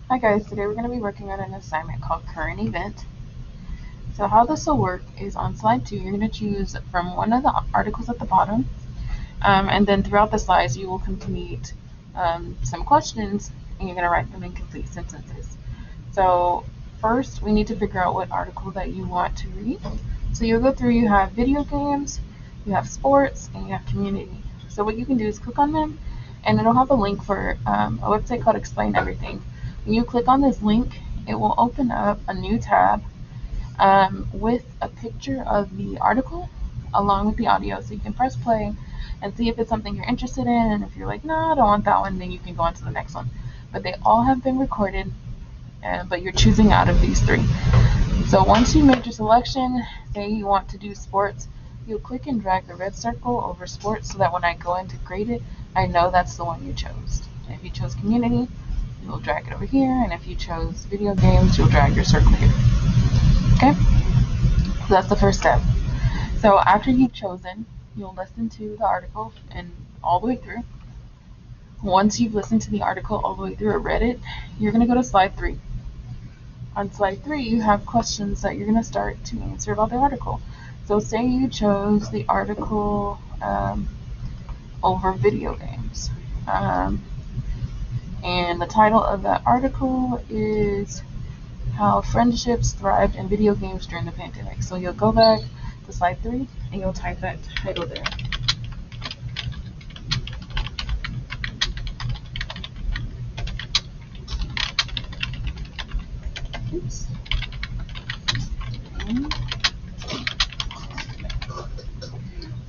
Hi guys, today we're going to be working on an assignment called Current Event. So how this will work is on slide 2, you're going to choose from one of the articles at the bottom, and then throughout the slides you will complete some questions, and you're going to write them in complete sentences. So first we need to figure out what article that you want to read. So you'll go through, you have video games, you have sports, and you have community. So what you can do is click on them, and it'll have a link for a website called Explain Everything. When you click on this link, it will open up a new tab with a picture of the article along with the audio. So you can press play and see if it's something you're interested in, and if you're like, no, I don't want that one, then you can go on to the next one. But they all have been recorded, but you're choosing out of these 3. So once you made your selection, say you want to do sports, you'll click and drag the red circle over sports so that when I go in to grade it, I know that's the one you chose. If you chose community, you'll drag it over here, and if you chose video games, you'll drag your circle here. Okay? So that's the first step. So after you've chosen, you'll listen to the article and all the way through. Once you've listened to the article all the way through or read it, you're going to go to slide 3. On slide 3, you have questions that you're going to start to answer about the article. So say you chose the article over video games. And the title of that article is How Friendships Thrived in Video Games During the Pandemic. So you'll go back to slide 3 and you'll type that title there. Oops.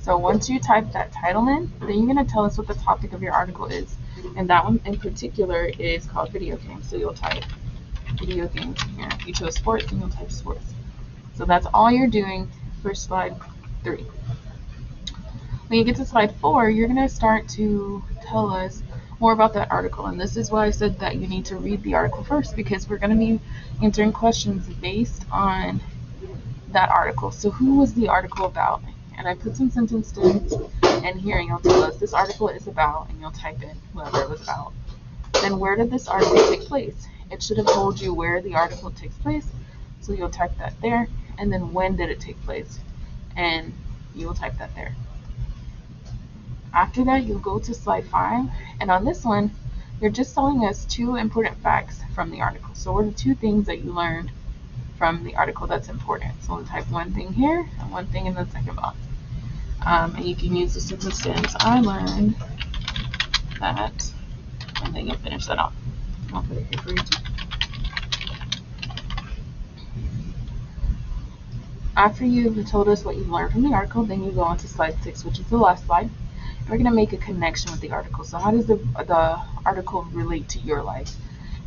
So once you type that title in, then you're going to tell us what the topic of your article is. And that one in particular is called video games. So you'll type video games here. If you chose sports, then you'll type sports. So that's all you're doing for slide 3. When you get to slide 4, you're going to start to tell us more about that article. And this is why I said that you need to read the article first, because we're going to be answering questions based on that article. So who was the article about? And I put some sentences in here, and you'll tell us this article is about, and you'll type in whoever it was about. Then where did this article take place? It should have told you where the article takes place, so you'll type that there. And then when did it take place? And you'll type that there. After that, you'll go to slide 5, and on this one, you're just telling us 2 important facts from the article. So what are 2 things that you learned from the article that's important? So we'll type one thing here and one thing in the second box. And you can use the circumstance, I learned that, and then you'll finish that off. I'll put it here for you too. After you've told us what you learned from the article, then you go on to slide 6, which is the last slide. We're going to make a connection with the article. So how does the article relate to your life?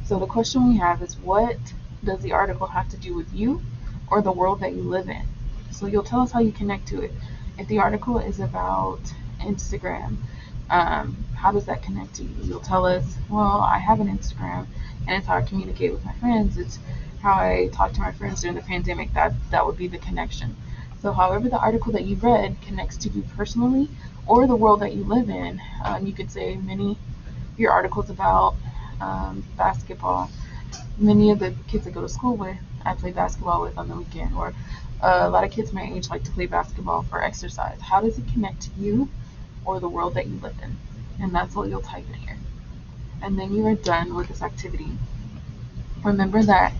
So the question we have is, what does the article have to do with you or the world that you live in? So you'll tell us how you connect to it. If the article is about Instagram, how does that connect to you? You'll tell us, well, I have an Instagram, and it's how I communicate with my friends. It's how I talk to my friends during the pandemic. That would be the connection. So however the article that you read connects to you personally or the world that you live in, you could say many of your articles about basketball. Many of the kids I go to school with, I play basketball with on the weekend, or a lot of kids my age like to play basketball for exercise. How does it connect to you or the world that you live in? And that's all you'll type in here. And then you are done with this activity. Remember that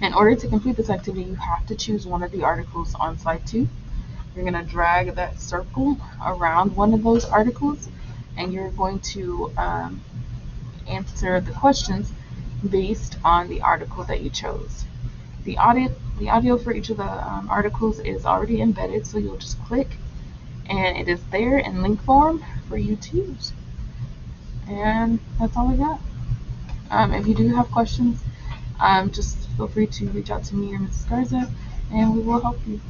in order to complete this activity, you have to choose one of the articles on slide 2. You're going to drag that circle around one of those articles, and you're going to answer the questions based on the article that you chose. The audio for each of the articles is already embedded, so you'll just click, and it is there in link form for you to use. And that's all we got. If you do have questions, just feel free to reach out to me or Mrs. Garza, and we will help you.